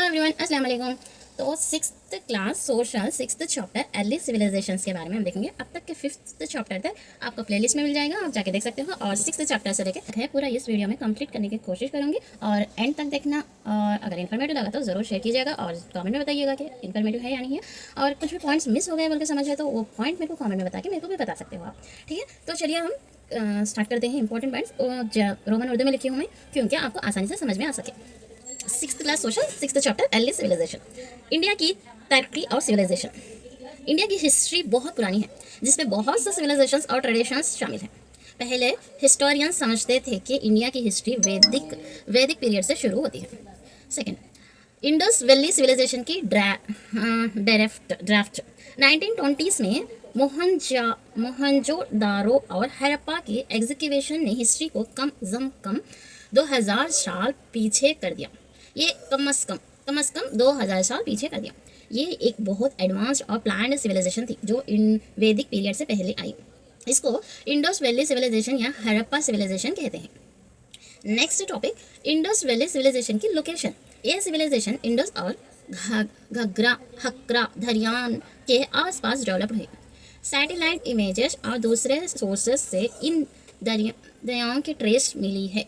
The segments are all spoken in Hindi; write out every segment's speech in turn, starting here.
एवरीवन, अस्सलाम वालेकुम। तो sixth class social sixth chapter early civilizations के बारे में हम देखेंगे। अब तक के फिफ्थ चैप्टर तक आपको प्लेलिस्ट में मिल जाएगा, आप जाके देख सकते हो। और सिक्स्थ चैप्टर से लेकर पूरा इस वीडियो में कंप्लीट करने की कोशिश करूँगी और एंड तक देखना। और अगर इन्फॉर्मेटिव लगा तो ज़रूर शेयर कीजिएगा और कमेंट में बताइएगा कि इन्फॉर्मेटिव है या नहीं है। और कुछ भी पॉइंट्स मिस हो गए बोल के समझ है तो वो पॉइंट मेरे को कमेंट में बता के मेरे को भी बता सकते हो आप। ठीक है, तो चलिए हम स्टार्ट करते हैं। इंपॉर्टेंट पॉइंट्स रोमन उर्दू में लिखी हूँ मैं, क्योंकि आपको आसानी से समझ में आ सके। Sixth class social sixth chapter early civilization. India की तरक्की और सिविलाइजेशन। इंडिया की हिस्ट्री बहुत पुरानी है, जिसमें बहुत से सिविलाइजेशंस और ट्रेडिशंस शामिल हैं। पहले हिस्टोरियंस समझते थे कि इंडिया की हिस्ट्री वैदिक पीरियड से शुरू होती है। सेकंड, इंडस वैली सिविलाइजेशन की ड्राफ्ट 1920s में मोहनजोदारो और हड़प्पा की एग्जीक्यूशन ने हिस्ट्री को कम 2000 साल पीछे कर दिया। ये कम से कम 2000 साल पीछे कर दिया। ये एक बहुत एडवांस्ड और प्लान्ड सिविलाइजेशन थी जो इन वैदिक पीरियड से पहले आई। इसको इंडस वैली सिविलाइजेशन या हड़प्पा सिविलाइजेशन कहते हैं। Next topic, Indus valley civilization की लोकेशन। ये सिविलाइजेशन इंडस और घग्रा हक्रा दरियान के आसपास डेवलप हुई। सैटेलाइट इमेजेस और दूसरे सोर्सेस से इन दरियाओं की ट्रेस मिली है।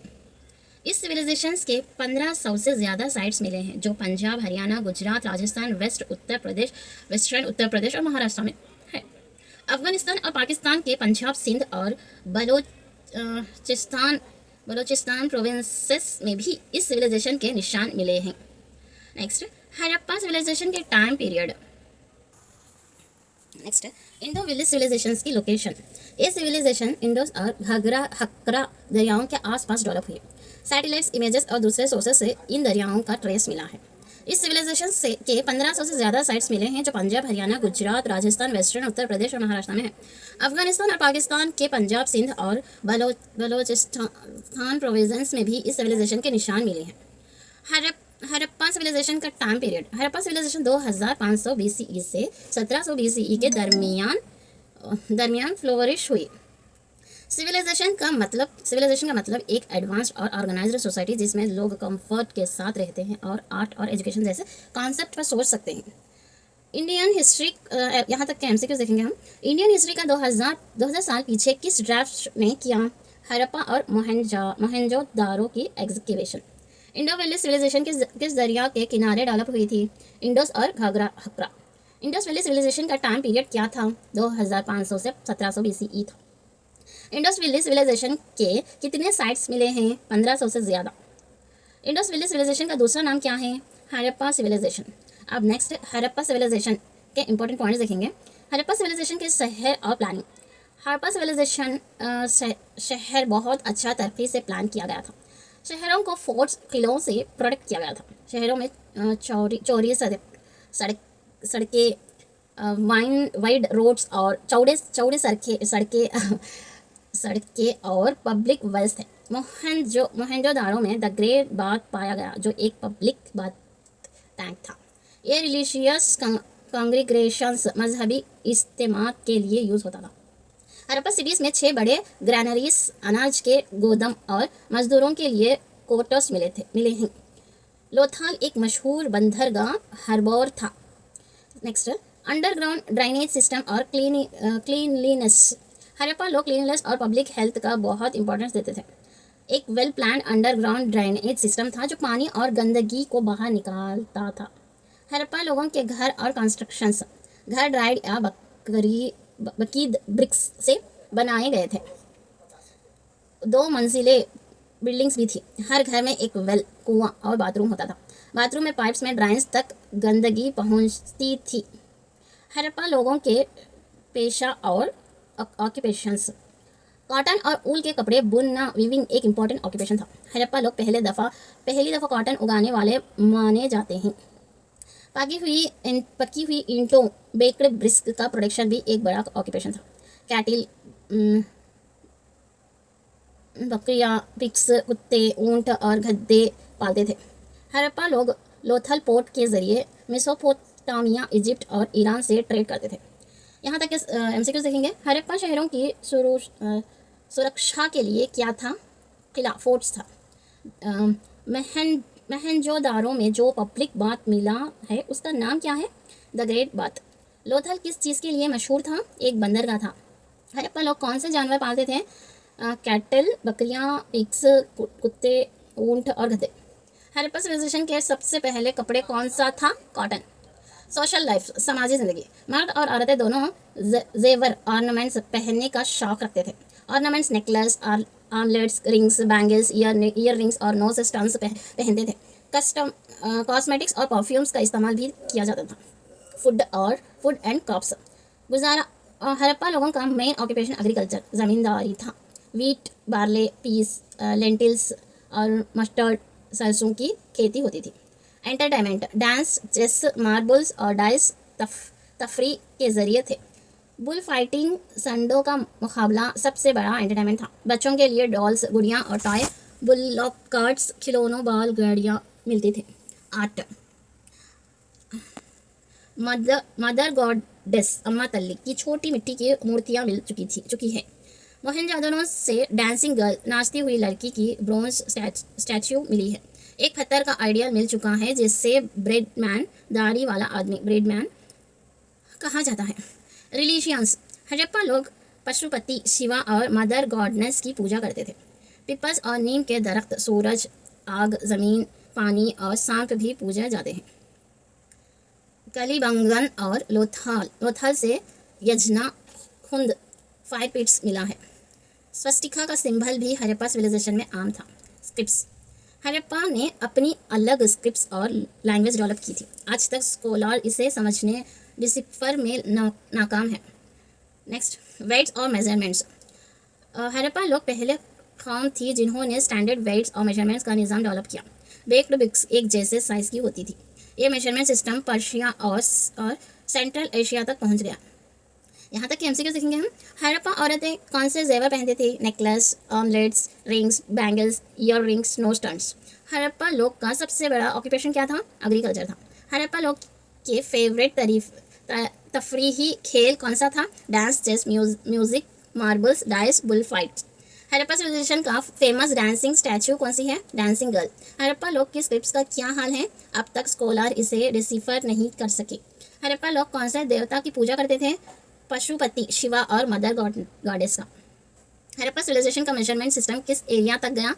इस सिविलाइजेशंस के 1500 से ज़्यादा साइट्स मिले हैं जो पंजाब, हरियाणा, गुजरात, राजस्थान, वेस्टर्न उत्तर प्रदेश और महाराष्ट्र में है। अफगानिस्तान और पाकिस्तान के पंजाब, सिंध और बलोचिस्तान प्रोविंसेस में भी इस सिविलाइजेशन के निशान मिले हैं। नेक्स्ट, हड़प्पा सिविलाइजेशन के time period. Next, Indo valley civilization की लोकेशन। ये सिविलाइजेशन इंडोस और घग्रा हक्रा दरियाओं के आसपास डेवलप हुई। सैटेलाइट्स इमेजेस और दूसरे सोर्सेस से इन दरियाओं का ट्रेस मिला है। इस सिविलाइजेशन से के 1500 से ज़्यादा साइट्स मिले हैं जो पंजाब, हरियाणा, गुजरात, राजस्थान, वेस्टर्न उत्तर प्रदेश और महाराष्ट्र में है। अफगानिस्तान और पाकिस्तान के पंजाब, सिंध और बलोचिस्तान प्रोविंस में भी इस सिविलाइजेशन के निशान मिले हैं। हड़प्पा सिविलाइजेशन का time period. Harappa civilization 2500 BCE से 1700 BCE के दरमियान फ्लोरिश हुई। सिविलाइजेशन का मतलब एक एडवांस्ड और ऑर्गेनाइज्ड सोसाइटी जिसमें लोग कंफर्ट के साथ रहते हैं और आर्ट और एजुकेशन जैसे कॉन्सेप्ट पर सोच सकते हैं। इंडियन हिस्ट्री, यहाँ तक के एमसीक्यूज देखेंगे हम। इंडियन हिस्ट्री का 2000 साल पीछे किस ड्राफ्ट ने किया? हड़प्पा और मोहनजोदारो की एग्जीक्यूशन। इंडो वैली सिविलाइजेशन किस दरिया के किनारे डेवलप हुई थी? इंडस और घाघरा हकरा। इंडस वैली सिविलाइजेशन का टाइम पीरियड क्या था? 2500 से 1700 BCE था। इंडस वैली सिविलाइजेशन के कितने साइट्स मिले हैं? 1500 से ज़्यादा। इंडस वैली सिविलाइजेशन का दूसरा नाम क्या है? हड़प्पा सिविलाइजेशन। अब नेक्स्ट, हड़प्पा सिविलाइजेशन के इंपॉर्टेंट पॉइंट्स देखेंगे। हड़प्पा सिविलाइजेशन के शहर और प्लानिंग। हड़प्पा सिविलाइजेशन शहर बहुत अच्छा तरक्की से प्लान किया गया था। शहरों को फोर्ट्स, किलों से प्रोटेक्ट किया गया था। शहरों में चौड़ी सड़कें, वाइड रोड्स और चौड़े सड़कें और पब्लिक वेल्स थे। मोहनजोदारो में द ग्रेट बाथ पाया गया जो एक पब्लिक बाथ टैंक था। ये रिलीजियस कांग्रीगेशंस मजहबी इज्तिमा के लिए यूज़ होता था। हड़प्पा सिटीज़ में 6 बड़े ग्रैनरीज, अनाज के गोदाम और मजदूरों के लिए क्वार्टर्स मिले हैं। लोथाल एक मशहूर बंदरगाह हार्बर था। नेक्स्ट, अंडरग्राउंड ड्रेनेज सिस्टम और क्लीनलीनेस। हड़प्पा लोग क्लीनलीनेस और पब्लिक हेल्थ का बहुत इंपॉर्टेंस देते थे। एक well plan underground drainage system था जो पानी और गंदगी को बाहर निकालता था। हड़प्पा लोगों के घर और कंस्ट्रक्शंस, घर ड्राइड या बकीद ब्रिक्स से बनाए गए थे। 2 मंजिले बिल्डिंग्स भी थी। हर घर में एक वेल, कुआं और बाथरूम होता था। बाथरूम में पाइप्स में ड्राइंस तक गंदगी पहुंचती थी। हड़प्पा लोगों के पेशा और ऑक्यूपेशंस। कॉटन और ऊल के कपड़े बुनना, वीविंग एक इम्पॉर्टेंट ऑक्यूपेशन था। हड़प्पा लोग पहली दफ़ा कॉटन उगाने वाले माने जाते हैं। पकी हुई ईंटों, बेक्ड ब्रिक्स का प्रोडक्शन भी एक बड़ा ऑक्यूपेशन था। कैटिल, बकरियां, पिग्स, कुत्ते, ऊंट और गधे पालते थे। हड़प्पा लोग लोथल पोर्ट के जरिए मेसोपोटामिया, इजिप्ट और ईरान से ट्रेड करते थे। यहाँ तक एमसीक्यूज देखेंगे। हड़प्पा शहरों की सुरक्षा के लिए क्या था? किला, फोर्ट्स था। मोहनजोदारो में जो पब्लिक बाथ मिला है उसका नाम क्या है? The great bath. लोथल किस चीज़ के लिए मशहूर था? एक बंदरगाह था। हड़प्पा लोग कौन से जानवर पालते थे? कैटल, बकरियां, पिग्स, कुत्ते, ऊंट और गधे। हड़प्पा सिविलाइजेशन के सबसे पहले कपड़े कौन सा था? कॉटन। सोशल लाइफ, समाजी जिंदगी। मर्द और औरतें दोनों जेवर ऑर्नामेंट्स पहनने का शौक रखते थे। Ornaments necklace, armlets, rings, bangles, year rings और नोज स्टोन्स पहनते थे। कस्टम कॉस्मेटिक्स और परफ्यूम्स का इस्तेमाल भी किया जाता था। Food and crops. गुजारा हड़प्पा लोगों का मेन ऑक्यूपेशन एग्रीकल्चर, ज़मींदारी था। वीट, बार्ले, पीस, लेंटिल्स और मस्टर्ड, सरसों की खेती होती थी। एंटरटेनमेंट, डांस, चेस, मार्बल्स और डाइस तफरी के जरिए थे। बुल फाइटिंग, संडों का मुकाबला सबसे बड़ा एंटरटेनमेंट था। बच्चों के लिए डॉल्स, गुड़ियाँ और टॉय बुलॉक कार्ट्स, खिलौनों, बाल गाड़ियाँ मिलती थी। आर्ट, मदर गॉडेस अम्मा तल्ली की छोटी मिट्टी की मूर्तियाँ मिल चुकी है। मोहनजोदड़ो से डांसिंग गर्ल, नाचती हुई लड़की की ब्रोंज स्टैच्यू मिली है। एक पत्थर का आइडियल मिल चुका है जिससे ब्रेडमैन, दाढ़ी वाला आदमी, ब्रेडमैन कहा जाता है। रिलीजियंस, हड़प्पा लोग पशुपति शिवा और मदर गॉडनेस की पूजा करते थे। पिपल्स और नीम के दरख्त, सूरज, आग, ज़मीन, पानी और सांप भी पूजे जाते हैं। कलीबंगन और लोथल से यजना खुंद फायर पिट्स मिला है। स्वस्तिका का सिंबल भी हड़प्पा सिविलाइजेशन में आम था। स्क्रिप्ट्स, हड़प्पा ने अपनी अलग स्क्रिप्ट्स और लैंग्वेज डेवलप की थी। आज तक स्कॉलर इसे समझने डिसिफर में नाकाम है। नेक्स्ट, वेट्स और मेजरमेंट्स। हड़प्पा लोग पहले कौम थी जिन्होंने स्टैंडर्ड वेट्स और मेजरमेंट्स का निज़ाम डेवलप किया। बेक्ड ब्रिक्स एक जैसे साइज़ की होती थी। ये मेजरमेंट सिस्टम पर्शिया और सेंट्रल एशिया तक पहुंच गया। यहाँ तक कि एमसीक्यू सीखेंगे हम। हड़प्पा औरतें कौन से जेवर पहनती थी? Necklace, armlets, rings, bangles, earrings, nose stones. Harappa लोग का सबसे बड़ा ऑक्यूपेशन क्या था? एग्रीकल्चर था। हड़प्पा लोग के फेवरेट तफरीही खेल कौन सा था? Dance, chess, music, marbles, dice, bull fights. Harappa civilization का फेमस डांसिंग स्टैचू कौन सी है? Dancing girl. हड़प्पा लोग की स्क्रिप्ट्स का क्या हाल है? अब तक स्कॉलर इसे डिसिफर नहीं कर सके। हड़प्पा लोग कौन से देवता की पूजा करते थे? पशुपति शिवा और मदर गॉडेस का। हड़प्पा सिविलाइजेशन का मेजरमेंट सिस्टम किस एरिया तक गया?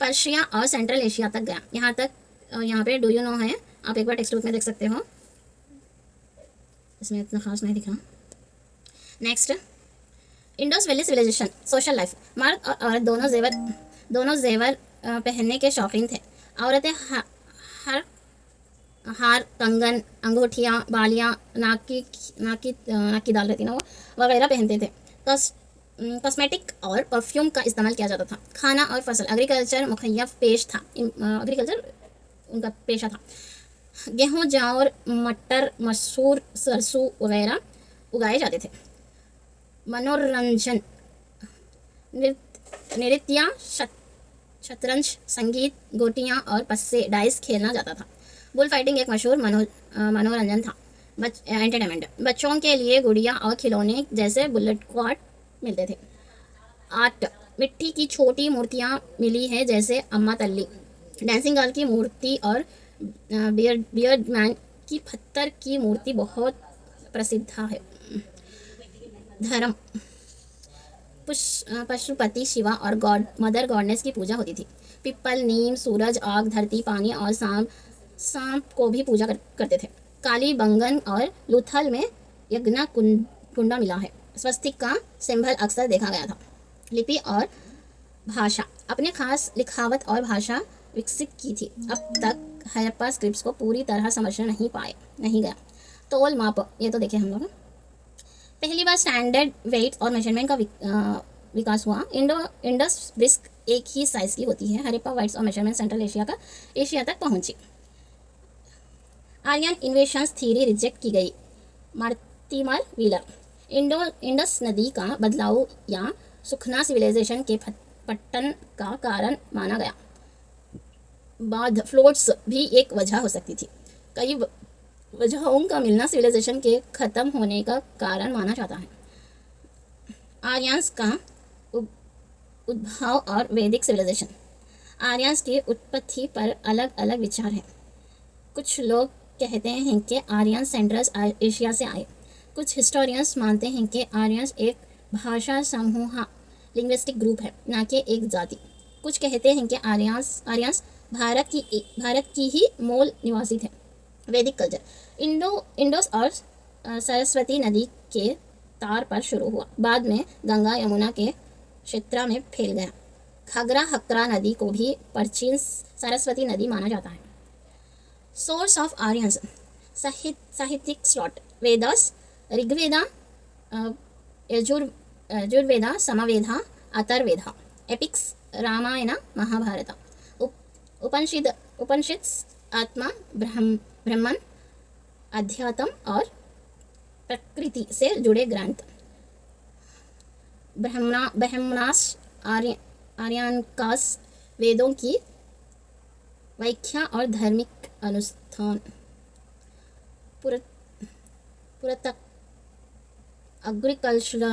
पर्शिया और सेंट्रल एशिया तक गया। यहाँ तक यहाँ पे डू यू नो है, आप एक बार टेक्स्ट बुक में देख सकते हो, इसमें इतना खास नहीं दिख रहा। Next, Indus valley civilization. Social life, मर्द और औरत दोनों जेवर पहनने के शौकीन थे। औरतें हार, कंगन, अंगूठियाँ, बालियाँ, नाक की दाल रहती ना वो वगैरह पहनते थे। कॉस्मेटिक और परफ्यूम का इस्तेमाल किया जाता था। खाना और फसल, एग्रीकल्चर मुखय्यफ पेश था। एग्रीकल्चर उनका पेशा था। गेहूँ, जौ, मटर, मसूर, सरसों वगैरह उगाए जाते थे। मनोरंजन, नृत्य, शतरंज, संगीत, गोटियाँ और पस्से, डाइस खेलना जाता था। बुल फाइटिंग एक मशहूर मनोरंजन था। एंटरटेनमेंट, बच्चों के लिए गुड़िया और खिलौने जैसे बुलेट क्वाड मिलते थे। आर्ट, मिट्टी की छोटी मूर्तियाँ मिली है जैसे अम्मा तल्ली, डांसिंग गर्ल की मूर्ति और बियर्ड मैन की पत्थर की मूर्ति बहुत प्रसिद्ध है। धर्म, पशुपति शिवा और मदर गॉडनेस की पूजा होती थी। पिपल, नीम, सूरज, आग, धरती, पानी और सांप को भी पूजा करते थे। काली बंगन और लुथल में यज्ञ कुंडा मिला है। स्वस्तिक का सिंबल अक्सर देखा गया था। लिपि और भाषा, अपने खास लिखावट और भाषा विकसित की थी। अब तक हड़प्पा स्क्रिप्ट्स को पूरी तरह समझना नहीं गया। तोल माप, ये तो देखे हम लोग। पहली बार स्टैंडर्ड वेट और मेजरमेंट का विकास हुआ। इंडस ब्रिस्क एक ही साइज़ की होती है। हड़प्पा वेट्स और मेजरमेंट सेंट्रल एशिया तक पहुंची। आर्यन इन्वेशंस थ्योरी रिजेक्ट की गई। मार्टिमर व्हीलर, इंडस नदी का बदलाव या सुखना सिविलाइजेशन के पतन का कारण माना गया। बाद फ्लोट्स भी एक वजह हो सकती थी। कई वजहों का मिलना सिविलाइजेशन के ख़त्म होने का कारण माना जाता है। आर्यंस का उद्भव और वैदिक सिविलाइजेशन, आर्यंस की उत्पत्ति पर अलग अलग विचार हैं। कुछ लोग कहते हैं कि आर्यन सेंट्रल एशिया से आए। कुछ हिस्टोरियंस मानते हैं कि आर्यंस एक भाषा समूह लिंग्विस्टिक ग्रुप है, ना कि एक जाति। कुछ कहते हैं कि आर्यंस भारत की ही मूल निवासी थे। वैदिक कल्चर इंडोस और सरस्वती नदी के तार पर शुरू हुआ, बाद में गंगा यमुना के क्षेत्र में फैल गया। घाघरा हकरा नदी को भी प्राचीन सरस्वती नदी माना जाता है। सोर्स ऑफ आर्यंस साहित्यिक स्लॉट वेदास ऋग्वेदा यजुर्वेदा समवेदा अथर्ववेदा एपिक्स रामायण महाभारत उपनिषद आत्मा ब्रह्मन अध्यात्म और प्रकृति से जुड़े ग्रंथ ब्रह्मणास आर्यनकास वेदों की व्याख्या और धार्मिक अनुष्ठान पुरातत्व एग्रीकल्चरल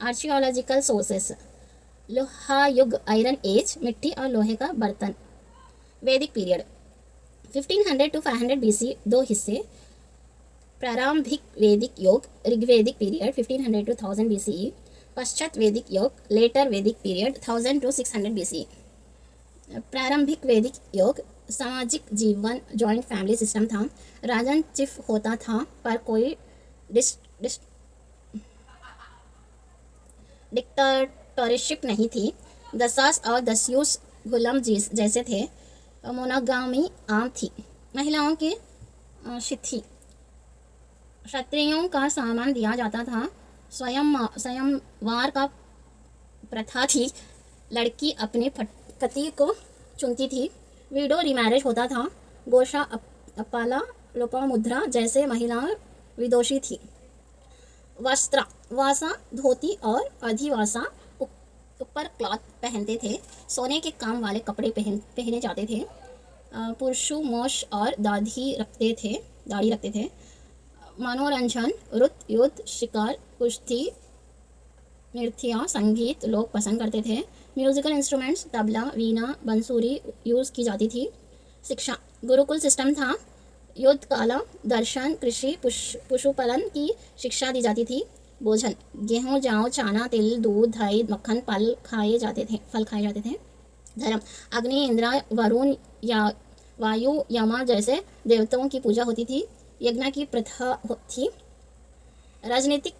आर्कियोलॉजिकल सोर्सेस लोहा युग आयरन एज मिट्टी और लोहे का बर्तन। वैदिक पीरियड 1500 to 500 BC दो हिस्से। प्रारंभिक वैदिक योग ऋग्वेदिक पीरियड 1500 to 1000 BCE। पश्चात वैदिक योग लेटर वैदिक पीरियड 1000 to 600 BCE। प्रारंभिक वैदिक योग सामाजिक जीवन जॉइंट फैमिली सिस्टम था। राजन चीफ होता था पर कोई डिक्टेटरशिप नहीं थी। दसास और दस्यूस गुलाम जैसे थे। मोनोगामी आम थी। महिलाओं के शिथि क्षत्रियों का सामान दिया जाता था। स्वयंवर का प्रथा थी। लड़की अपने पति को चुनती थी। विडो रिमैरेज होता था। गोशा अपाला लोपामुद्रा जैसे महिलाएं विदोषी थी। वस्त्र वासा धोती और अधिवासा ऊपर क्लॉथ पहनते थे। सोने के काम वाले कपड़े पहने जाते थे। पुरुषों मोश और दाढ़ी रखते थे। मनोरंजन नृत्य युद्ध शिकार कुश्ती नृत्य संगीत लोग पसंद करते थे। म्यूजिकल इंस्ट्रूमेंट्स तबला वीणा बंसुरी यूज़ की जाती थी। शिक्षा गुरुकुल सिस्टम था। युद्ध कला दर्शन कृषि पशुपालन की शिक्षा दी जाती थी। भोजन गेहूँ जौ चना तिल दूध दही मक्खन फल खाए जाते थे। धर्म अग्नि इंद्र वरुण या वायु यमा जैसे देवताओं की पूजा होती थी। यज्ञ की प्रथा थी। राजनीतिक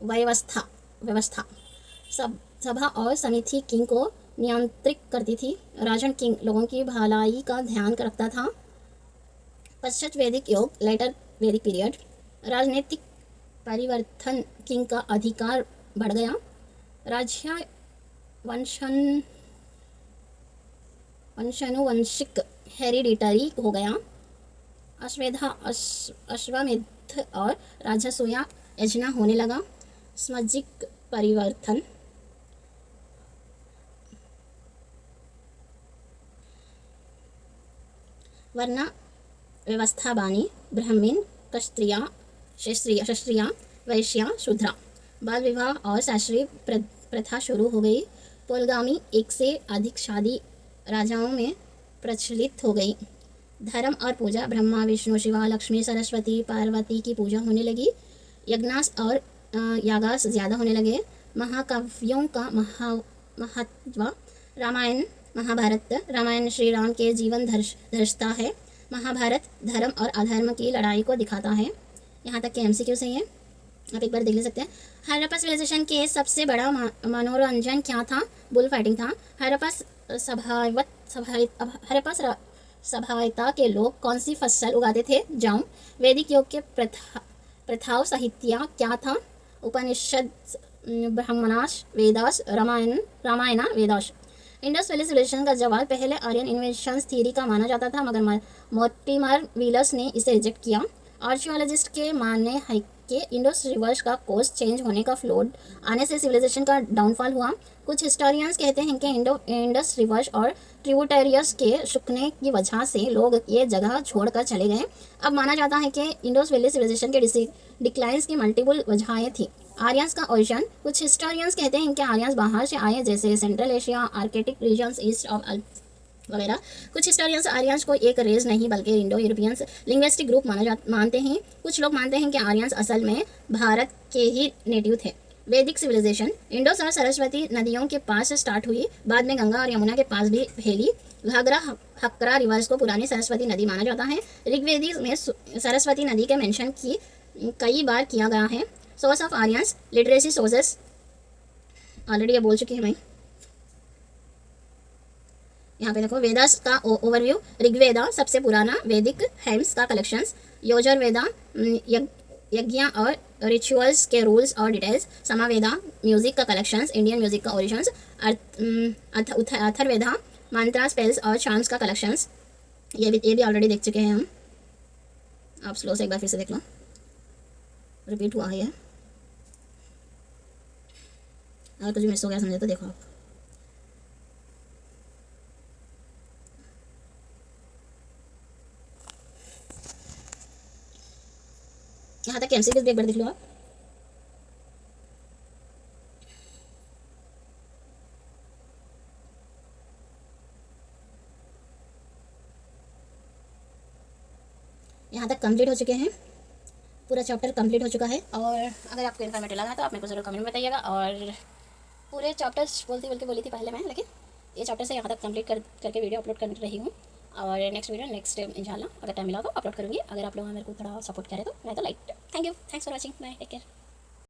व्यवस्था सभा और समिति किंग को नियंत्रित करती थी। राजन किंग लोगों की भलाई का ध्यान रखता था। पश्चात वैदिक योग लेटर वैदिक पीरियड राजनीतिक परिवर्तन किंग का अधिकार बढ़ गया। राज्य वंशानुवंशिक हेरिडिटरी हो गया। अश्वमेध और राजसूया यज्ञ होने लगा। सामाजिक परिवर्तन वर्ण व्यवस्था बानी ब्राह्मण क्षत्रिय वैश्य शूद्र बाल विवाह और शास्त्रीय प्रथा शुरू हो गई। पोलगामी एक से अधिक शादी राजाओं में प्रचलित हो गई। धर्म और पूजा ब्रह्मा विष्णु शिवा लक्ष्मी सरस्वती पार्वती की पूजा होने लगी। यज्ञास और यागास ज़्यादा होने लगे। महाकाव्यों का महत्व रामायण महाभारत रामायण श्री राम के जीवन दर्शाता है। महाभारत धर्म और अधर्म की लड़ाई को दिखाता है। यहाँ तक के MCQ सही है, आप एक बार देख ले सकते हैं। हड़प्पा सिविलाइजेशन के सबसे बड़ा मनोरंजन क्या था? बुल फाइटिंग था। हड़प्पा सभ्यता के लोग कौन सी फसल उगाते थे? जौ। वैदिक योग के प्रथाओं साहित्य क्या था? Upanishad Brahmanas Vedas Ramayana Vedas. Indus valley civilization का जवाब पहले आर्यन इन्वेंशंस थ्योरी का माना जाता था, मगर मोर्टिमर व्हीलर्स ने इसे रिजेक्ट किया। आर्कियोलॉजिस्ट के मानने है कि इंडस रिवर्स का कोर्स चेंज होने का फ्लोड आने से सिविलाइजेशन का डाउनफॉल हुआ। कुछ हिस्टोरियंस कहते हैं कि इंडस रिवर्स और ट्रिब्यूटरीज के सूखने की वजह से लोग ये जगह छोड़कर चले गए। अब माना जाता है कि इंडस वैली सिविलाइजेशन के डिक्लाइंस की मल्टीपल वजहें थी। आर्यंस का ओरिजिन, कुछ हिस्टोरियंस कहते हैं कि आर्यंस बाहर से आए, जैसे Central Asia, Arctic regions, east of वगैरह। कुछ हिस्टोरियंस आर्यंस को एक रेस नहीं बल्कि इंडो यूरोपियंस लिंग्विस्टिक ग्रुप मानते हैं। कुछ लोग मानते हैं कि आर्यंस असल में भारत के ही नेटिव थे। वैदिक सिविलाइजेशन, इंडस और सरस्वती नदियों के पास स्टार्ट हुई, बाद में गंगा और यमुना के पास भी फैली। घाघरा हकरा रिवर्स को पुरानी सरस्वती नदी माना जाता है। ऋग्वेदी में सरस्वती नदी के मेंशन की कई बार किया गया है। Source of Aryans, literacy sources already ये बोल चुकी है मैं। यहाँ पे देखो वेदास का ओवरव्यू। ऋग्वेदा सबसे पुराना वैदिक हेम्स का कलेक्शंस। यजुर्वेदा यज्ञ और रिचुअल्स के रूल्स और डिटेल्स। समावेदा म्यूजिक का कलेक्शंस, इंडियन म्यूजिक का ओरिजिन्स। अथर्वेदा मंत्रा, स्पेल्स और चार्म्स का कलेक्शंस। ये भी ऑलरेडी देख चुके हैं हम। आप स्लो से एक बार फिर से देख लो, रिपीट हुआ है ये। अगर कुछ मिस हो गया समझे तो देखो आप। यहाँ तक एमसीक्यूज भी एक बार देख लो आप। यहाँ तक कंप्लीट हो चुके हैं, पूरा चैप्टर कंप्लीट हो चुका है। और अगर आपको इन्फॉर्मेटिव लगा तो आप मेरे को ज़रूर कमेंट में बताइएगा। और पूरे चैप्टर्स बोली थी पहले मैं, लेकिन ये चैप्टर से यहाँ तक कंप्लीट करके वीडियो अपलोड कर रही हूँ। और नेक्स्ट इंशाल्लाह अगर टाइम मिला तो अपलोड करूँगी। अगर आप लोग मेरे को थोड़ा सपोर्ट करें तो मैं तो like. Thank you, thanks for watching, bye, take care.